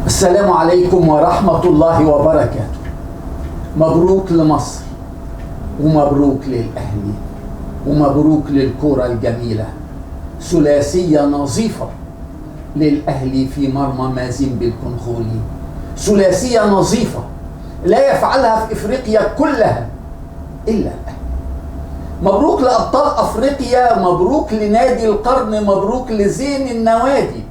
السلام عليكم ورحمة الله وبركاته. مبروك لمصر ومبروك للأهلي ومبروك للكرة الجميلة. ثلاثية نظيفة للأهلي في مرمى مازيمبي الكونغولي، ثلاثية نظيفة لا يفعلها في إفريقيا كلها إلا الأهلي. مبروك لأبطال أفريقيا، مبروك لنادي القرن، مبروك لزين النوادي.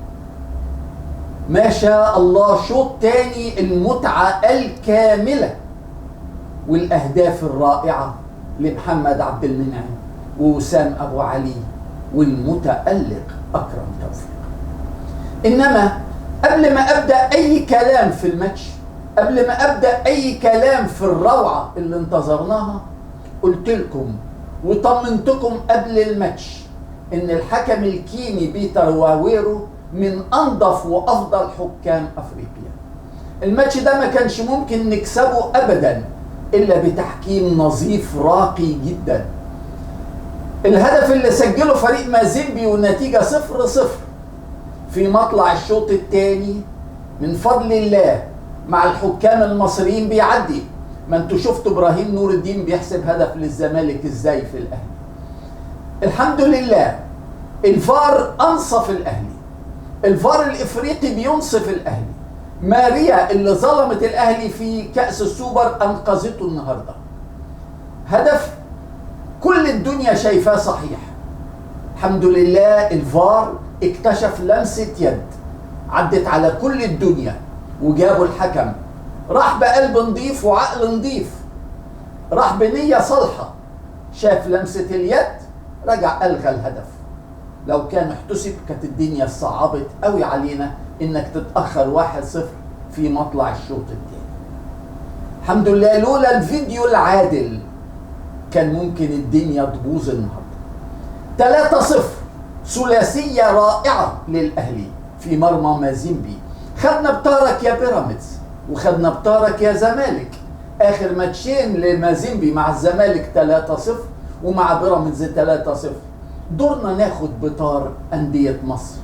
ما شاء الله، شوط تاني المتعة الكاملة والأهداف الرائعة لمحمد عبد المنعم ووسام أبو علي والمتألق أكرم توفيق. إنما قبل ما أبدأ أي كلام في الماتش، قبل ما أبدأ أي كلام في الروعة اللي انتظرناها، قلت لكم وطمنتكم قبل الماتش إن الحكم الكيني بيتر واويرو من أنظف وأفضل حكام أفريقيا. الماتش ده ما كانش ممكن نكسبه أبدا إلا بتحكيم نظيف راقي جدا. الهدف اللي سجله فريق مازيمبي والنتيجة 0-0 في مطلع الشوط الثاني من فضل الله مع الحكام المصريين بيعدي. ما انتوا شفتوا إبراهيم نور الدين بيحسب هدف للزمالك ازاي في الأهلي. الحمد لله الفار أنصف الأهلي، الفار الإفريقي بينصف الأهلي. ماريا اللي ظلمت الأهلي في كأس السوبر أنقذته النهاردة. هدف كل الدنيا شايفاه صحيح. الحمد لله الفار اكتشف لمسة يد عدت على كل الدنيا وجابوا الحكم. راح بقلب نضيف وعقل نضيف، راح بنية صالحة، شاف لمسة اليد رجع ألغى الهدف. لو كان احتسب كانت الدنيا صعبت قوي علينا انك تتأخر 1-0 في مطلع الشوط الثاني. الحمد لله لولا الفيديو العادل كان ممكن الدنيا تبوظ النهارده. 3-0 ثلاثية رائعة للأهلي في مرمى مازيمبي. خدنا بطارك يا بيراميدز وخدنا بطارك يا زمالك. آخر ماتشين لمازيمبي مع الزمالك 3-0 ومع بيراميدز 3-0. دورنا ناخد بطار أندية مصر.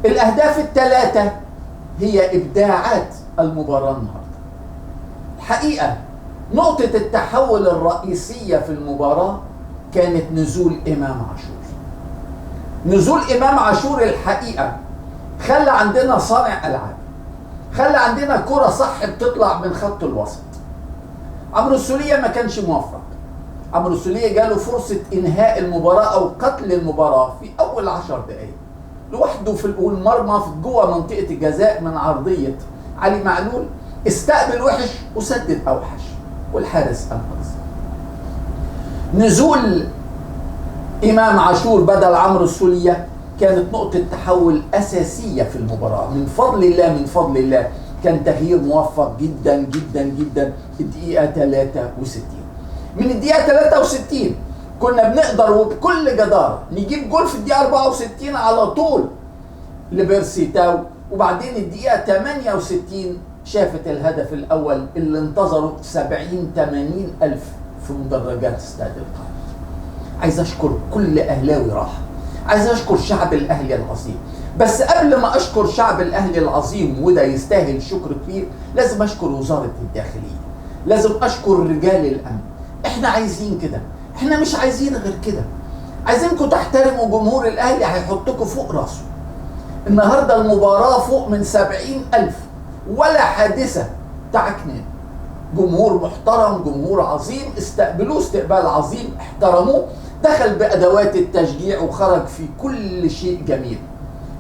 الأهداف الثلاثة هي إبداعات المباراة النهاردة. الحقيقة نقطة التحول الرئيسية في المباراة كانت نزول إمام عاشور. نزول إمام عاشور الحقيقة خلى عندنا صانع ألعاب، خلى عندنا كرة صح بتطلع من خط الوسط. عمرو السولية ما كانش موفق. عمرو السولية جاله فرصة إنهاء المباراة أو قتل المباراة في أول 10 دقايق لوحده في المرمى في جوه منطقة الجزاء من عرضية علي معلول. استقبل وحش وسدد أوحش والحارس أنقذ. نزول إمام عاشور بدل عمرو السولية كانت نقطة تحول أساسية في المباراة. من فضل الله من فضل الله كان تغيير موفق جدا جدا جدا في الدقيقة 63. من الدقيقة 63 كنا بنقدر وبكل جدارة نجيب جول في الدقيقة 64 على طول لبيرسي تاو. وبعدين الدقيقة 68 شافت الهدف الأول اللي انتظروا 70-80 ألف في مدرجات استاد القاهرة. عايز أشكر كل أهلاوي راح، عايز أشكر شعب الأهلي العظيم. بس قبل ما أشكر شعب الأهلي العظيم وده يستاهل شكر كبير، لازم أشكر وزارة الداخلية، لازم أشكر رجال الأمن. احنا عايزين كده، احنا مش عايزين غير كده. عايزينكم تحترموا جمهور الأهلي هيحطكم فوق راسه. النهاردة المباراة فوق من 70 ألف ولا حادثة تعكنن. جمهور محترم، جمهور عظيم، استقبلوه استقبال عظيم، احترموه، دخل بأدوات التشجيع وخرج في كل شيء جميل.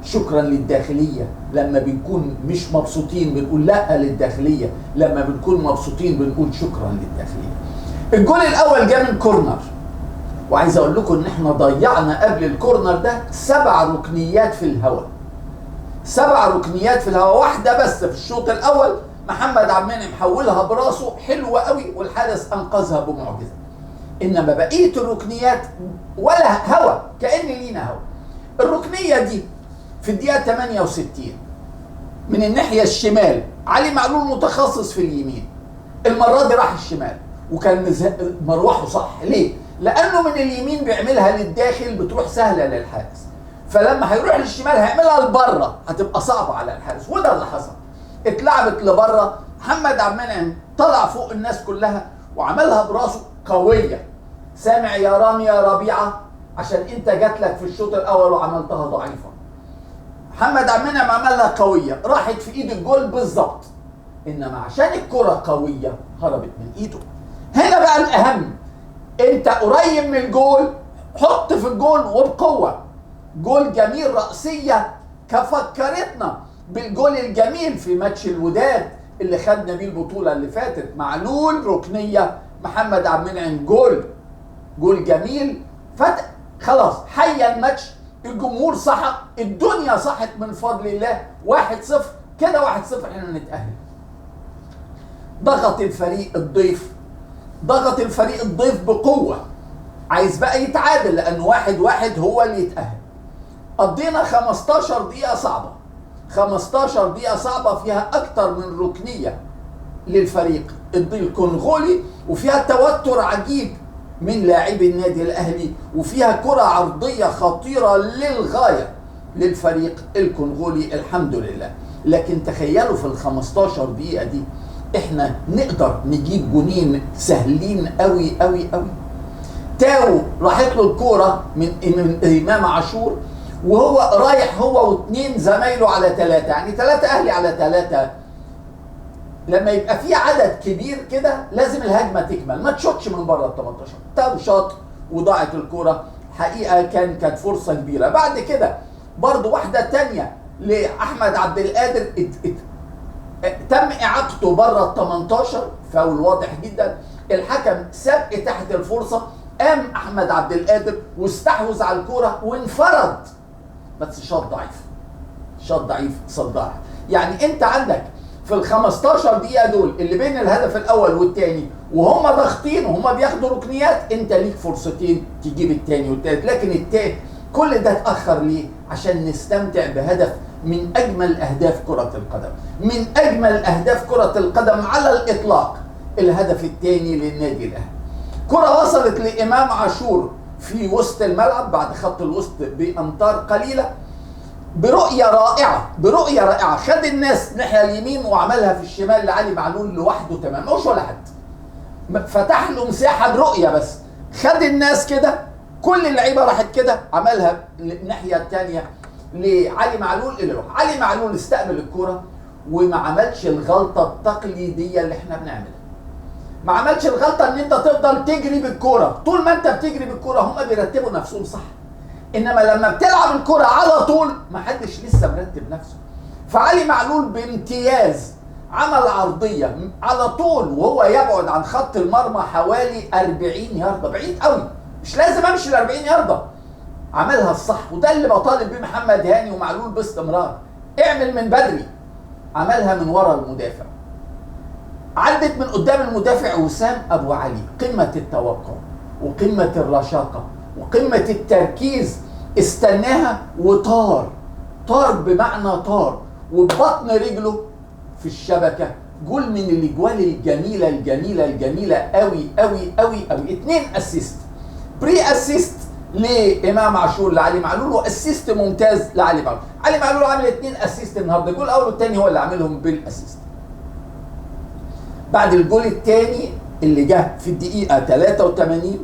شكرا للداخلية، لما بنكون مش مبسوطين بنقول لا للداخلية، لما بنكون مبسوطين بنقول شكرا للداخلية. الجول الأول جاء من كورنر، وعايز أقول لكم إن إحنا ضيعنا قبل الكورنر ده 7 ركنيات في الهواء. 7 ركنيات في الهواء، واحدة بس في الشوط الأول محمد عبد المنعم حولها براسه حلوة قوي والحارس أنقذها بمعجزة. إنما بقية الركنيات ولا هوا، كأن لينا هوا. الركنية دي في الدقيقة 68 من الناحية الشمال، علي معلول متخصص في اليمين، المرة دي راح الشمال وكان مروحه صح. ليه؟ لأنه من اليمين بيعملها للداخل بتروح سهلة للحارس، فلما هيروح للشمال هيعملها لبره هتبقى صعبة على الحارس، وده اللي حصل. اتلعبت لبره، محمد عبد المنعم طلع فوق الناس كلها وعملها براسه قويه. سامع يا رامي يا ربيعه، عشان انت جات لك في الشوط الاول وعملتها ضعيفه. محمد عبد المنعم عملها قويه، راحت في ايد الجول بالظبط، انما عشان الكره قويه هربت من ايده. هنا بقى الاهم، انت قريب من الجول، حط في الجول وبقوه. جول جميل، رأسيه كفكرتنا بالجول الجميل في ماتش الوداد اللي خدنا بيه البطوله اللي فاتت. معلول ركنيه، محمد عبد المنعم جول جميل. خلاص حيا الماتش، الجمهور صحى، الدنيا صحت من فضل الله. 1-0 كده، 1-0 احنا نتأهل. ضغط الفريق الضيف بقوة، عايز بقى يتعادل لأن 1-1 هو اللي يتأهل. قضينا 15 دقيقة صعبة، 15 دقيقة صعبة فيها أكتر من ركنية للفريق الكونغولي، وفيها توتر عجيب من لاعبي النادي الأهلي، وفيها كرة عرضية خطيرة للغاية للفريق الكونغولي الحمد لله. لكن تخيلوا في ال 15 دقيقة دي احنا نقدر نجيب جونين سهلين قوي قوي قوي. تاو راحت له الكورة من إمام عاشور، وهو رايح هو واثنين زمايله على 3، يعني 3 أهلي على 3. لما يبقى في عدد كبير كده لازم الهجمه تكمل، ما تشوتش من بره ال 18. تاو شاط وضاعت الكوره، حقيقه كانت فرصه كبيره. بعد كده برضو واحده تانية لاحمد عبد القادر تم اعاقته بره ال 18، فاول واضح جدا. الحكم ساب اتاحه الفرصه، قام احمد عبد القادر واستحوذ على الكوره وانفرد، بس شاط ضعيف صدها. يعني انت عندك في ال 15 دقيقة دول اللي بين الهدف الأول والثاني وهم ضاغطين وهم بياخدوا ركنيات، أنت ليك فرصتين تجيب الثاني والثالث. لكن كل ده اتأخر ليه؟ عشان نستمتع بهدف من أجمل أهداف كرة القدم، من أجمل أهداف كرة القدم على الإطلاق، الهدف الثاني للنادي الأهلي. كرة وصلت لإمام عاشور في وسط الملعب بعد خط الوسط بأمتار قليلة، برؤية رائعة، خد الناس ناحية اليمين وعملها في الشمال لعلي معلول لوحده تمام، مش ولا حد، فتح له مساحة برؤية، بس خد الناس كده، كل اللعيبة راحت كده، عملها الناحية الثانية لعلي معلول اللي يروح. علي معلول استقبل الكرة وما عملش الغلطة التقليدية اللي احنا بنعملها. ما عملش الغلطة ان انت تفضل تجري بالكرة، طول ما انت بتجري بالكرة هم بيرتبوا نفسهم صح، انما لما بتلعب الكرة على طول ما حدش لسه مرتب نفسه. فعلي معلول بامتياز عمل عرضية على طول وهو يبعد عن خط المرمى حوالي 40 ياردة، بعيد قوي، مش لازم امشي ال 40 ياردة، عملها الصح. وده اللي بطالب بيه محمد هاني ومعلول باستمرار، اعمل من بدري. عملها من ورا المدافع، عدت من قدام المدافع وسام ابو علي، قمة التوقع وقمة الرشاقة وقمة التركيز، استناها وطار بمعنى طار، وببطن رجله في الشبكة. جول من الاجوال الجميلة قوي قوي قوي قوي. 2 اسيست، بري اسيست لامام عاشور لعلي معلول، واسيست ممتاز لعلي معلول. علي معلول عامل 2 اسيست النهارده، الجول الاول والثاني هو اللي عاملهم بالاسيست. بعد الجول الثاني اللي جه في الدقيقة 83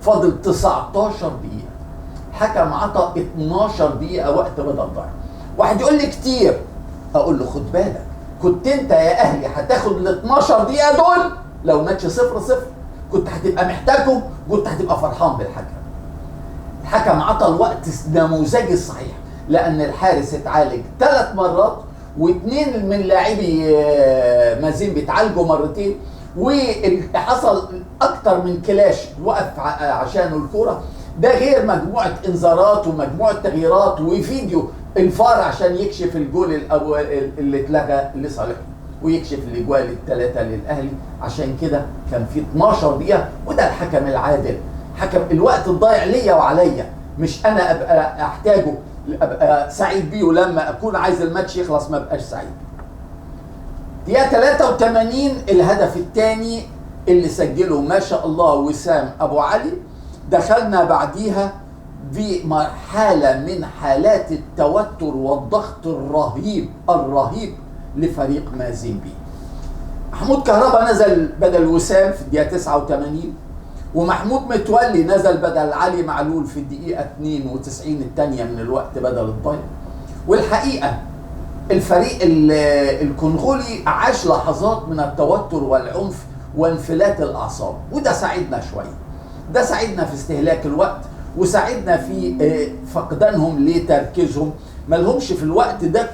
فاضل 19 دقيقة، حكم عطى 12 دقيقة وقت بدل ضايع. واحد يقول لي كتير، اقول له خد بالك، كنت انت يا اهلي هتاخد ال 12 دقيقة دول لو ماتش 0-0، كنت هتبقى محتاجهم، كنت هتبقى فرحان بالحكم. الحكم عطى الوقت النموذجي الصحيح، لان الحارس اتعالج 3 مرات، واثنين من لاعبي مازين بيتعالجوا مرتين، وحصل اكتر من كلاش وقف عشانه الكرة. ده غير مجموعة انذارات ومجموعة تغييرات وفيديو الفار عشان يكشف الجول الاول اللي اتلغى لصالحه ويكشف الاجوال ال3 للاهلي. عشان كده كان في 12 دقيقة، وده الحكم العادل، حكم الوقت الضايع ليا وعليا، مش انا ابقى احتاجه ابقى سعيد بيه، ولما اكون عايز الماتش يخلص ما ابقاش سعيد. دقيقة 83 الهدف الثاني اللي سجله ما شاء الله وسام ابو علي. دخلنا بعديها بمرحلة من حالات التوتر والضغط الرهيب لفريق مازيمبي. محمود كهربا نزل بدل وسام في الدقيقة 89، ومحمود متولي نزل بدل علي معلول في الدقيقة 92 الثانية من الوقت بدل الضايع. والحقيقة الفريق الكونغولي عاش لحظات من التوتر والعنف وانفلات الأعصاب، وده ساعدنا شوية، ده ساعدنا في استهلاك الوقت، وساعدنا في فقدانهم لتركيزهم. ملهمش في الوقت ده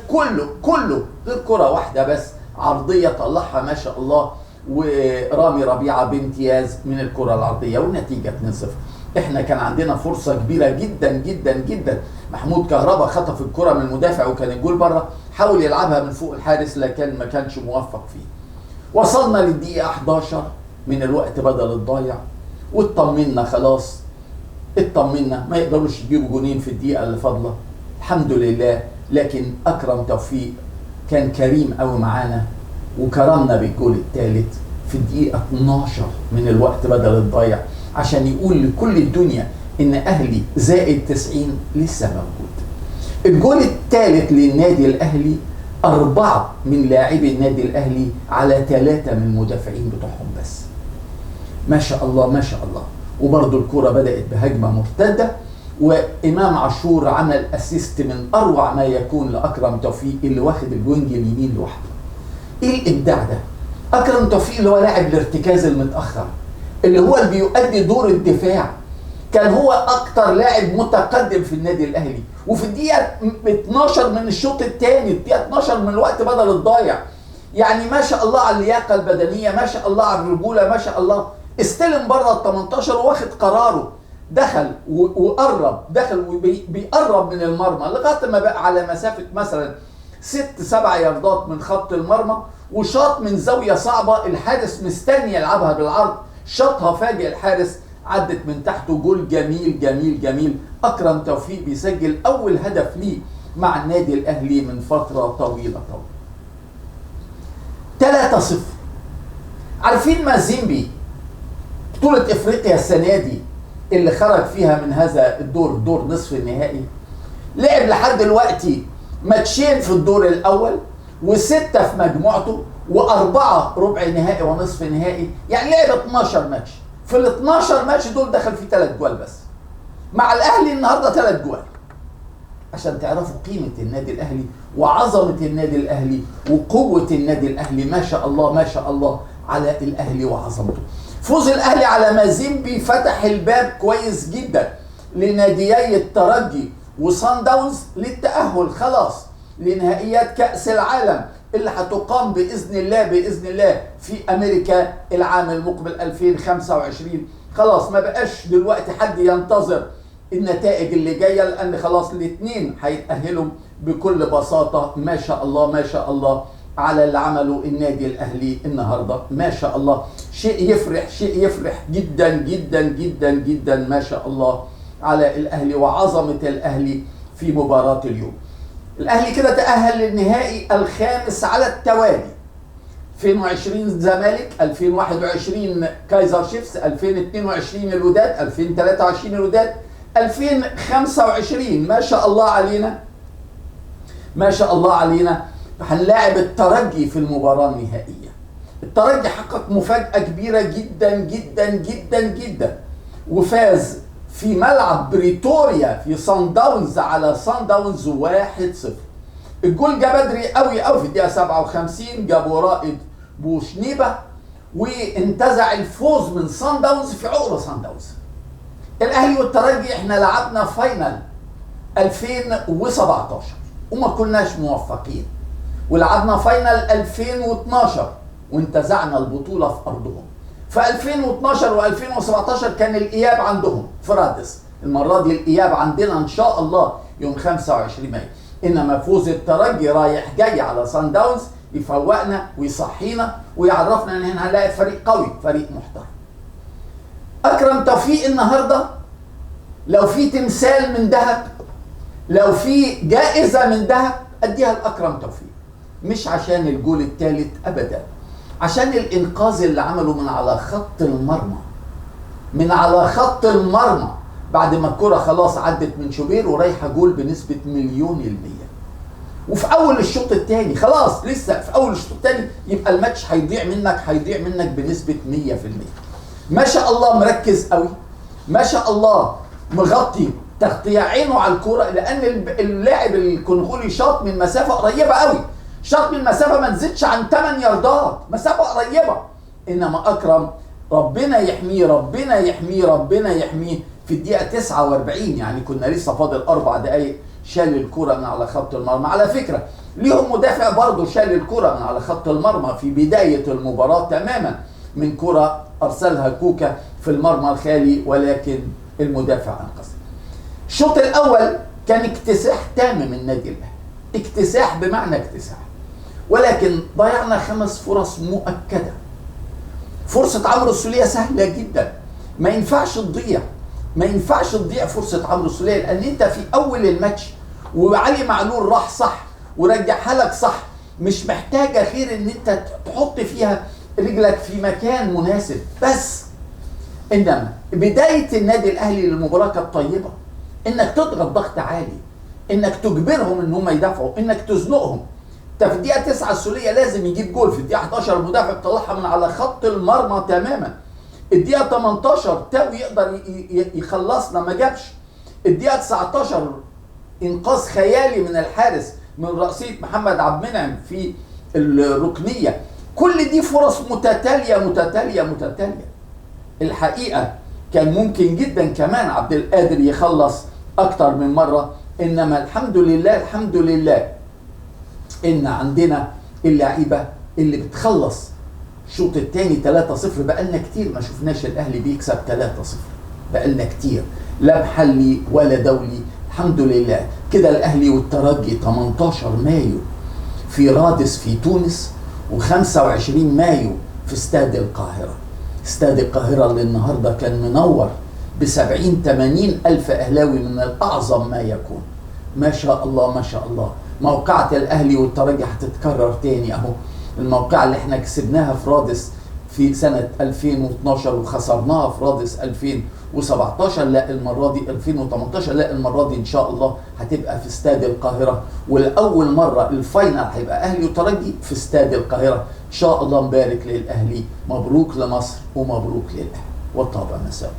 كله غير كرة واحدة بس عرضية طلعها ما شاء الله ورامي ربيعة بامتياز من الكرة العرضية، والنتيجة 2-0. احنا كان عندنا فرصة كبيرة جدا جدا جدا. محمود كهربا خطف الكرة من المدافع وكان الجول بره، حاول يلعبها من فوق الحارس لكن ما كانش موفق فيه. وصلنا للدقيقة 11 من الوقت بدل الضايع، واطمنا خلاص، اطمنا ما يقدروش يجيبوا جونين في الدقيقة اللي فاضلة، الحمد لله. لكن أكرم توفيق كان كريم قوي معانا وكرمنا بالجول الثالث في الدقيقة 12 من الوقت بدل الضايع، عشان يقول لكل الدنيا إن أهلي زائد 90 لسه موجود. الجول الثالث للنادي الأهلي 4 من لاعبي النادي الأهلي على 3 من المدافعين بتوعهم بس. ما شاء الله ما شاء الله. وبرضه الكرة بدأت بهجمة مرتدة، وإمام عاشور عمل أسيست من أروع ما يكون لأكرم توفيق اللي واخد الوينج اليمين لوحده. إيه الإبداع ده؟ أكرم توفيق اللي هو لاعب الارتكاز المتأخر، اللي هو اللي بيؤدي دور الدفاع، كان هو أكتر لاعب متقدم في النادي الأهلي. وفي الدقيقة 12 من الشوط الثاني، الدقيقة 12 من الوقت بدل الضايع، يعني ما شاء الله على اللياقة البدنية، ما شاء الله على الرجولة، ما شاء الله. استلم بره ال 18 واخد قراره، دخل وقرب، دخل وبيقرب من المرمى لغايه ما بقى على مسافه مثلا 6-7 ياردات من خط المرمى، وشاط من زاويه صعبه، الحارس مستني يلعبها بالعرض، شاطها فاجئ الحارس، عدت من تحته. جول جميل جميل جميل. اكرم توفيق بيسجل اول هدف ليه مع النادي الاهلي من فتره طويله 3-0. عارفين مازيمبي بطولة افريقيا السنة دي اللي خرج فيها من هذا الدور، دور نصف النهائي، لعب لحد دلوقتي ماتشين في الدور الاول و6 في مجموعته و4 ربع نهائي ونصف نهائي، يعني لعب 12 ماتش. في ال 12 ماتش دول دخل فيه 3 جوال بس. مع الاهلي النهارده 3 جوال، عشان تعرفوا قيمة النادي الاهلي وعظمة النادي الاهلي وقوة النادي الاهلي. ما شاء الله ما شاء الله على الاهلي وعظمته. فوز الاهلي على مازيمبي فتح الباب كويس جدا لناديي الترجي وصن داونز للتأهل خلاص لنهائيات كأس العالم اللي هتقام بإذن الله في أمريكا العام المقبل 2025. خلاص ما بقاش دلوقتي حد ينتظر النتائج اللي جاية، لأن خلاص الاثنين هيتأهلوا بكل بساطة. ما شاء الله ما شاء الله على اللي عمله النادي الأهلي النهاردة. ما شاء الله، شيء يفرح، شيء يفرح جدا جدا جدا جدا. ما شاء الله على الأهلي وعظمة الأهلي في مباراة اليوم. الأهلي كده تأهل للنهائي الخامس على التوالي. 2020 زمالك، 2021 كايزر شيفس، 2022 الوداد، 2023 الوداد، 2025 ما شاء الله علينا ما شاء الله علينا هنلاعب الترجي في المباراة النهائية. الترجي حقق مفاجأة كبيرة جدا جدا جدا جدا، وفاز في ملعب بريتوريا في صن داونز على صن داونز 1-0. الجول جه بدري قوي قوي في الدقيقة 57، جابوا رائد بوشنيبة وانتزع الفوز من صن داونز في عقر صن داونز. الاهلي والترجي احنا لعبنا فاينل 2017 وما كناش موفقين، ولعبنا فاينل 2012 وانتزعنا البطولة في أرضهم. في 2012 و2017 كان الإياب عندهم في رادس، المرة دي الإياب عندنا إن شاء الله يوم 25 مايو. إنما فوز الترجي رايح جاي على صن داونز يفوقنا ويصحينا ويعرفنا إن هنا هنلاقي فريق قوي، فريق محترم. أكرم توفيق النهاردة لو في تمثال من ذهب، لو في جائزة من ذهب أديها لأكرم توفيق، مش عشان الجول الثالث أبدا، عشان الإنقاذ اللي عمله من على خط المرمى، من على خط المرمى بعد ما الكرة خلاص عدت من شوبير ورايحة جول بنسبة 100%. وفي اول الشوط الثاني خلاص، لسه في اول الشوط الثاني يبقى الماتش هيضيع منك بنسبه 100%. ما شاء الله مركز قوي، ما شاء الله مغطي تغطيه عينه على الكوره، لان اللاعب الكونغولي شاط من مسافه قريبه قوي، شاط من مسافه ما تزيدش عن 8 ياردات، مسافه قريبه. انما اكرم ربنا يحميه ربنا يحميه ربنا يحميه، في الدقيقه 49 يعني كنا لسه فاضل 4 دقائق شال الكرة من على خط المرمى. على فكرة ليهم مدافع برضه شال الكرة من على خط المرمى في بداية المباراة تماما، من كرة أرسلها كوكا في المرمى الخالي، ولكن المدافع أنقذ. الشوط الأول كان اكتساح تام من النادي الأهلي، اكتساح بمعنى اكتساح، ولكن ضيعنا 5 فرص مؤكدة. فرصة عمرو السولية سهلة جدا، ما ينفعش تضيع، ما ينفعش تضيع فرصة عمرو السولية، لأن أنت في أول الماتش وعلي معلول راح صح ورجعها لك صح، مش محتاجة غير إن أنت تحط فيها رجلك في مكان مناسب بس. إنما بداية النادي الأهلي للمباراة كانت طيبة، إنك تضغط ضغط عالي، إنك تجبرهم إن هم يدافعوا، إنك تزنقهم. أنت في الدقيقة 9 السولية لازم يجيب جول، في الدقيقة 11 المدافع طلعها من على خط المرمى تماما. الدقيقة 18 تاو يقدر يخلصنا ما جابش. الدقيقة 19 انقاذ خيالي من الحارس من رأسية محمد عبد المنعم في الركنية. كل دي فرص متتالية متتالية متتالية. الحقيقة كان ممكن جدا كمان عبد القادر يخلص أكتر من مرة، إنما الحمد لله الحمد لله إن عندنا اللعيبة اللي بتخلص. الشوط الثاني 3-0، بقالنا كتير ما شفناش الاهلي بيكسب 3-0، بقالنا كتير، لا محلي ولا دولي. الحمد لله كده الأهلي والترجي 18 مايو في رادس في تونس، و25 مايو في استاد القاهرة. استاد القاهرة اللي النهاردة كان منور ب70-80 ألف أهلاوي من الأعظم ما يكون. ما شاء الله ما شاء الله. موقعة الأهلي والترجي هتتكرر تاني أهو. الموقعة اللي احنا كسبناها في رادس في سنة 2012 وخسرناها في رادس 2017، لا المرة دي 2018، لا المرة دي إن شاء الله هتبقى في استاد القاهرة، والأول مرة الفاينل هيبقى أهلي وترجي في استاد القاهرة. إن شاء الله نبارك للأهلي، مبروك لمصر ومبروك للأهلي، وطاب مساء.